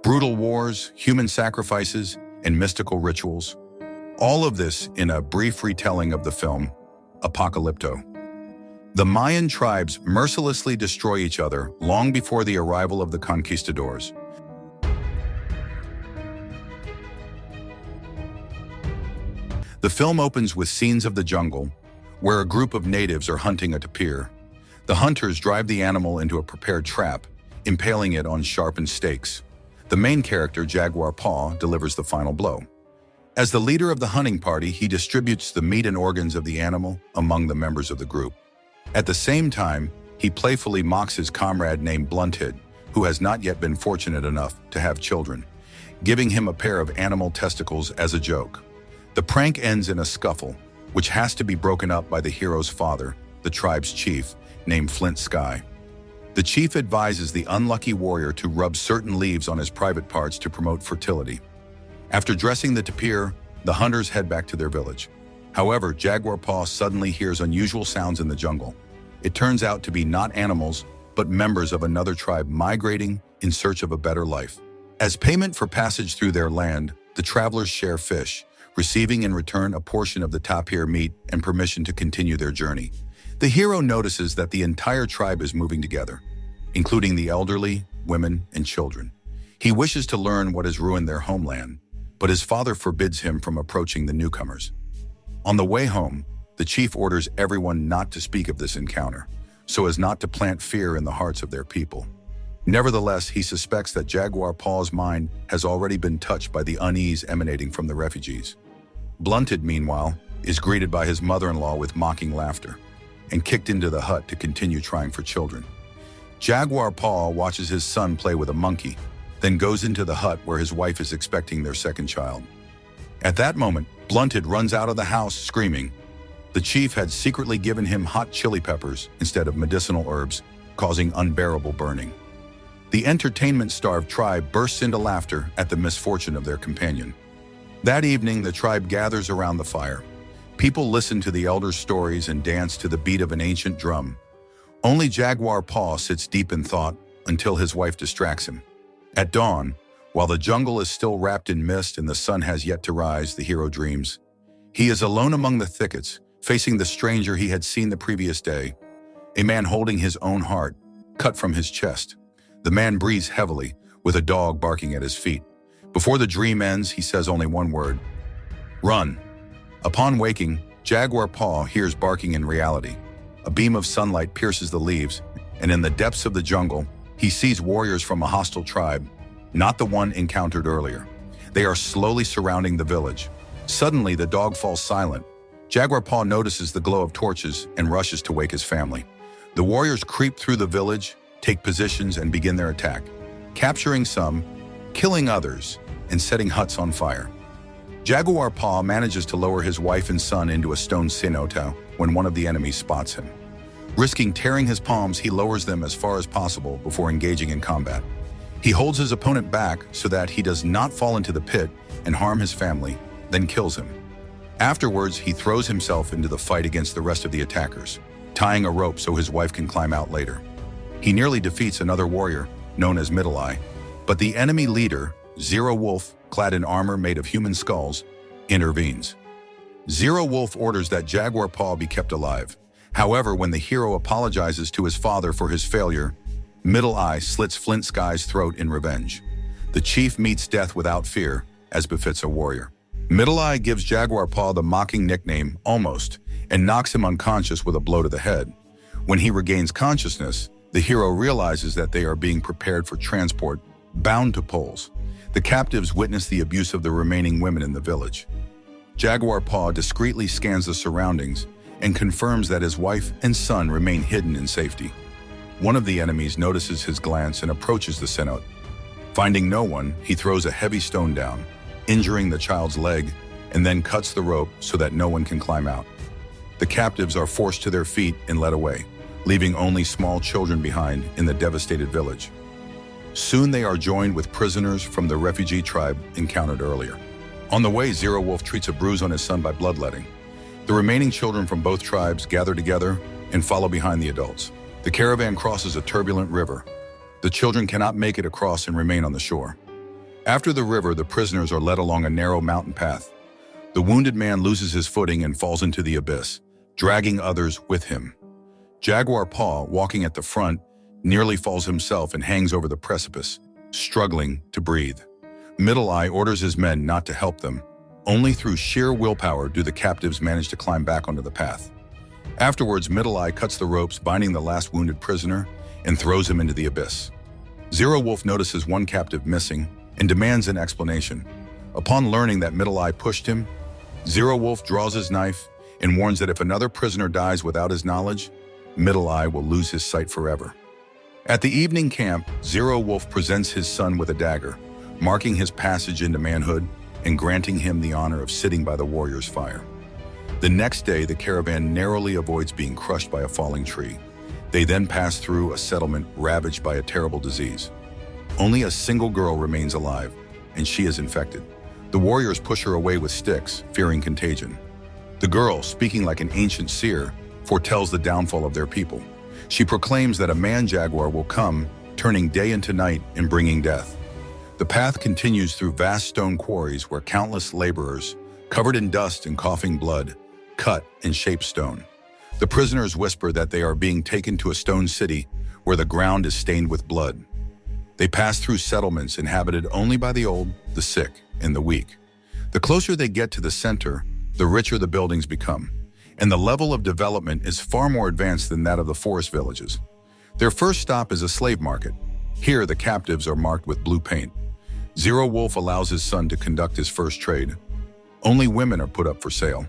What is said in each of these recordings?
Brutal wars, human sacrifices, and mystical rituals. All of this in a brief retelling of the film, Apocalypto. The Mayan tribes mercilessly destroy each other long before the arrival of the conquistadors. The film opens with scenes of the jungle, where a group of natives are hunting a tapir. The hunters drive the animal into a prepared trap, impaling it on sharpened stakes. The main character, Jaguar Paw, delivers the final blow. As the leader of the hunting party, he distributes the meat and organs of the animal among the members of the group. At the same time, he playfully mocks his comrade named Blunted, who has not yet been fortunate enough to have children, giving him a pair of animal testicles as a joke. The prank ends in a scuffle, which has to be broken up by the hero's father, the tribe's chief, named Flint Sky. The chief advises the unlucky warrior to rub certain leaves on his private parts to promote fertility. After dressing the tapir, the hunters head back to their village. However, Jaguar Paw suddenly hears unusual sounds in the jungle. It turns out to be not animals, but members of another tribe migrating in search of a better life. As payment for passage through their land, the travelers share fish, receiving in return a portion of the tapir meat and permission to continue their journey. The hero notices that the entire tribe is moving together, including the elderly, women, and children. He wishes to learn what has ruined their homeland, but his father forbids him from approaching the newcomers. On the way home, the chief orders everyone not to speak of this encounter, so as not to plant fear in the hearts of their people. Nevertheless, he suspects that Jaguar Paw's mind has already been touched by the unease emanating from the refugees. Blunted, meanwhile, is greeted by his mother-in-law with mocking laughter and kicked into the hut to continue trying for children. Jaguar Paw watches his son play with a monkey, then goes into the hut where his wife is expecting their second child. At that moment, Blunted runs out of the house screaming. The chief had secretly given him hot chili peppers instead of medicinal herbs, causing unbearable burning. The entertainment-starved tribe bursts into laughter at the misfortune of their companion. That evening, the tribe gathers around the fire. People listen to the elders' stories and dance to the beat of an ancient drum. Only Jaguar Paw sits deep in thought until his wife distracts him. At dawn, while the jungle is still wrapped in mist and the sun has yet to rise, the hero dreams. He is alone among the thickets, facing the stranger he had seen the previous day, a man holding his own heart, cut from his chest. The man breathes heavily, with a dog barking at his feet. Before the dream ends, he says only one word: run. Upon waking, Jaguar Paw hears barking in reality. A beam of sunlight pierces the leaves, and in the depths of the jungle, he sees warriors from a hostile tribe, not the one encountered earlier. They are slowly surrounding the village. Suddenly, the dog falls silent. Jaguar Paw notices the glow of torches and rushes to wake his family. The warriors creep through the village, take positions, and begin their attack, capturing some, killing others, and setting huts on fire. Jaguar Paw manages to lower his wife and son into a stone cenote when one of the enemies spots him. Risking tearing his palms, he lowers them as far as possible before engaging in combat. He holds his opponent back so that he does not fall into the pit and harm his family, then kills him. Afterwards, he throws himself into the fight against the rest of the attackers, tying a rope so his wife can climb out later. He nearly defeats another warrior, known as Middle Eye, but the enemy leader, Zero Wolf, clad in armor made of human skulls, intervenes. Zero Wolf orders that Jaguar Paw be kept alive. However, when the hero apologizes to his father for his failure, Middle Eye slits Flint Sky's throat in revenge. The chief meets death without fear, as befits a warrior. Middle Eye gives Jaguar Paw the mocking nickname, Almost, and knocks him unconscious with a blow to the head. When he regains consciousness, the hero realizes that they are being prepared for transport, bound to poles. The captives witness the abuse of the remaining women in the village. Jaguar Paw discreetly scans the surroundings and confirms that his wife and son remain hidden in safety. One of the enemies notices his glance and approaches the cenote. Finding no one, he throws a heavy stone down, injuring the child's leg, and then cuts the rope so that no one can climb out. The captives are forced to their feet and led away, leaving only small children behind in the devastated village. Soon they are joined with prisoners from the refugee tribe encountered earlier. On the way, Zero Wolf treats a bruise on his son by bloodletting. The remaining children from both tribes gather together and follow behind the adults. The caravan crosses a turbulent river. The children cannot make it across and remain on the shore. After the river, the prisoners are led along a narrow mountain path. The wounded man loses his footing and falls into the abyss, dragging others with him. Jaguar Paw, walking at the front, nearly falls himself and hangs over the precipice, struggling to breathe. Middle Eye orders his men not to help them. Only through sheer willpower do the captives manage to climb back onto the path. Afterwards, Middle Eye cuts the ropes binding the last wounded prisoner and throws him into the abyss. Zero Wolf notices one captive missing and demands an explanation. Upon learning that Middle Eye pushed him, Zero Wolf draws his knife and warns that if another prisoner dies without his knowledge, Middle Eye will lose his sight forever. At the evening camp, Zero Wolf presents his son with a dagger, marking his passage into manhood and granting him the honor of sitting by the warrior's fire. The next day, the caravan narrowly avoids being crushed by a falling tree. They then pass through a settlement ravaged by a terrible disease. Only a single girl remains alive, and she is infected. The warriors push her away with sticks, fearing contagion. The girl, speaking like an ancient seer, foretells the downfall of their people. She proclaims that a man-jaguar will come, turning day into night and bringing death. The path continues through vast stone quarries where countless laborers, covered in dust and coughing blood, cut and shape stone. The prisoners whisper that they are being taken to a stone city where the ground is stained with blood. They pass through settlements inhabited only by the old, the sick, and the weak. The closer they get to the center, the richer the buildings become, and the level of development is far more advanced than that of the forest villages. Their first stop is a slave market. Here, the captives are marked with blue paint. Zero Wolf allows his son to conduct his first trade. Only women are put up for sale.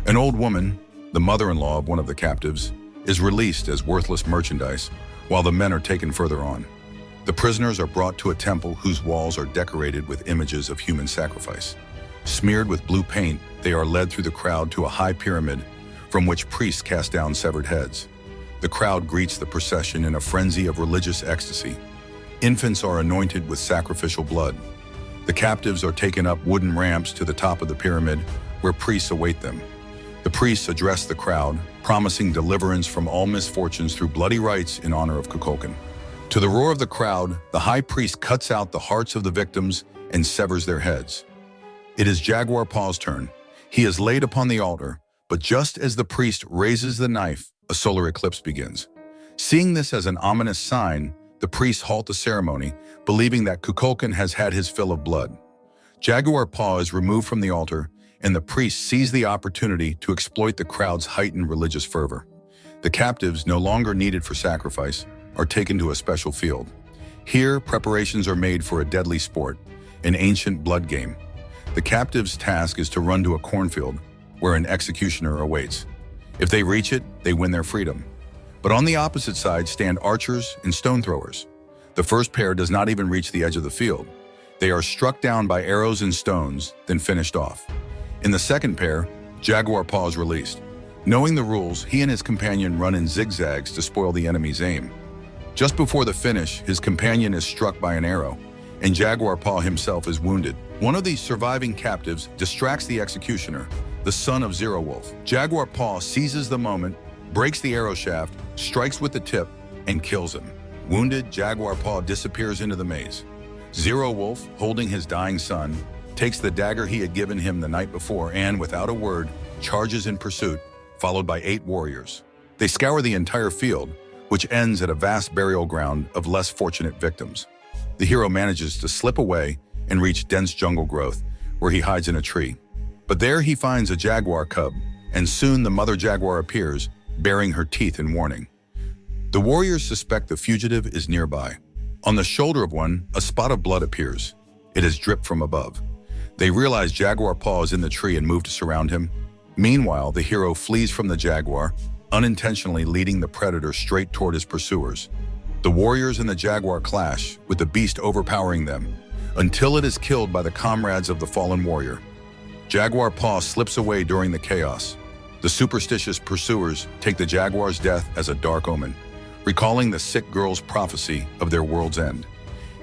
An old woman, the mother-in-law of one of the captives, is released as worthless merchandise, while the men are taken further on. The prisoners are brought to a temple whose walls are decorated with images of human sacrifice. Smeared with blue paint, they are led through the crowd to a high pyramid from which priests cast down severed heads. The crowd greets the procession in a frenzy of religious ecstasy. Infants are anointed with sacrificial blood. The captives are taken up wooden ramps to the top of the pyramid, where priests await them. The priests address the crowd, promising deliverance from all misfortunes through bloody rites in honor of Kukulkan. To the roar of the crowd, the high priest cuts out the hearts of the victims and severs their heads. It is Jaguar Paw's turn. He is laid upon the altar, but just as the priest raises the knife, a solar eclipse begins. Seeing this as an ominous sign, the priests halt the ceremony, believing that Kukulkan has had his fill of blood. Jaguar Paw is removed from the altar, and the priests seize the opportunity to exploit the crowd's heightened religious fervor. The captives, no longer needed for sacrifice, are taken to a special field. Here, preparations are made for a deadly sport, an ancient blood game. The captives' task is to run to a cornfield, where an executioner awaits. If they reach it, they win their freedom. But on the opposite side stand archers and stone throwers. The first pair does not even reach the edge of the field. They are struck down by arrows and stones, then finished off. In the second pair, Jaguar Paw is released. Knowing the rules, he and his companion run in zigzags to spoil the enemy's aim. Just before the finish, his companion is struck by an arrow, and Jaguar Paw himself is wounded. One of these surviving captives distracts the executioner, the son of Zero Wolf. Jaguar Paw seizes the moment, breaks the arrow shaft, strikes with the tip, and kills him. Wounded, Jaguar Paw disappears into the maze. Zero Wolf, holding his dying son, takes the dagger he had given him the night before and, without a word, charges in pursuit, followed by 8 warriors. They scour the entire field, which ends at a vast burial ground of less fortunate victims. The hero manages to slip away and reach dense jungle growth, where he hides in a tree. But there he finds a jaguar cub, and soon the mother jaguar appears, baring her teeth in warning. The warriors suspect the fugitive is nearby. On the shoulder of one, a spot of blood appears. It has dripped from above. They realize Jaguar Paw is in the tree and move to surround him. Meanwhile, the hero flees from the jaguar, unintentionally leading the predator straight toward his pursuers. The warriors and the jaguar clash, with the beast overpowering them, until it is killed by the comrades of the fallen warrior. Jaguar Paw slips away during the chaos. The superstitious pursuers take the jaguar's death as a dark omen, recalling the sick girl's prophecy of their world's end.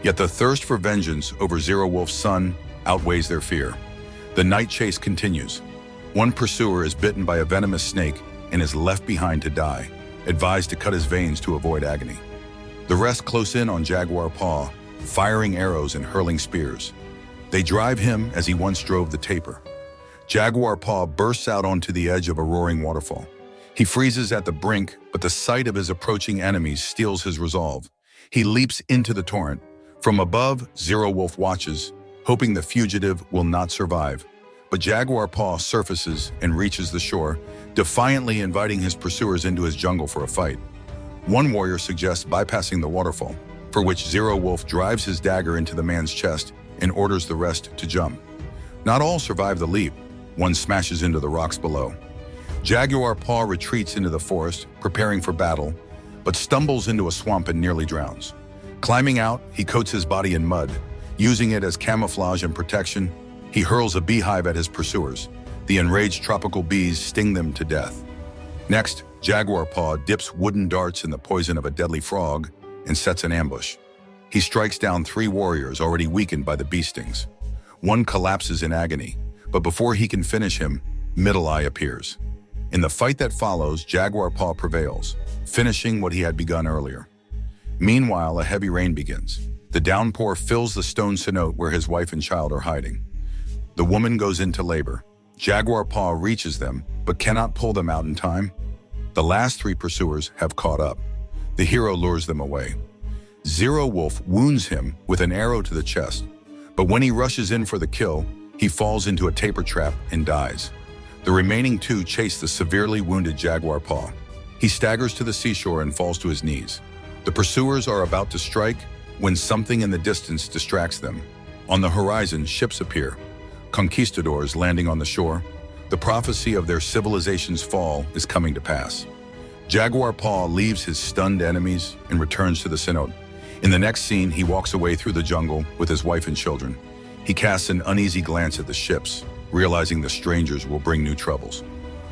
Yet the thirst for vengeance over Zero Wolf's son outweighs their fear. The night chase continues. One pursuer is bitten by a venomous snake and is left behind to die, advised to cut his veins to avoid agony. The rest close in on Jaguar Paw, firing arrows and hurling spears. They drive him as he once drove the tapir. Jaguar Paw bursts out onto the edge of a roaring waterfall. He freezes at the brink, but the sight of his approaching enemies steals his resolve. He leaps into the torrent. From above, Zero Wolf watches, hoping the fugitive will not survive. But Jaguar Paw surfaces and reaches the shore, defiantly inviting his pursuers into his jungle for a fight. One warrior suggests bypassing the waterfall, for which Zero Wolf drives his dagger into the man's chest and orders the rest to jump. Not all survive the leap. One smashes into the rocks below. Jaguar Paw retreats into the forest, preparing for battle, but stumbles into a swamp and nearly drowns. Climbing out, he coats his body in mud. Using it as camouflage and protection, he hurls a beehive at his pursuers. The enraged tropical bees sting them to death. Next, Jaguar Paw dips wooden darts in the poison of a deadly frog and sets an ambush. He strikes down 3 warriors already weakened by the bee stings. One collapses in agony, but before he can finish him, Middle Eye appears. In the fight that follows, Jaguar Paw prevails, finishing what he had begun earlier. Meanwhile, a heavy rain begins. The downpour fills the stone cenote where his wife and child are hiding. The woman goes into labor. Jaguar Paw reaches them, but cannot pull them out in time. The last 3 pursuers have caught up. The hero lures them away. Zero Wolf wounds him with an arrow to the chest, but when he rushes in for the kill, he falls into a tapir trap and dies. The remaining 2 chase the severely wounded Jaguar Paw. He staggers to the seashore and falls to his knees. The pursuers are about to strike when something in the distance distracts them. On the horizon, ships appear, conquistadors landing on the shore. The prophecy of their civilization's fall is coming to pass. Jaguar Paw leaves his stunned enemies and returns to the cenote. In the next scene, he walks away through the jungle with his wife and children. He casts an uneasy glance at the ships, realizing the strangers will bring new troubles.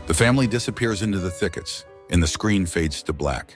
The family disappears into the thickets, and the screen fades to black.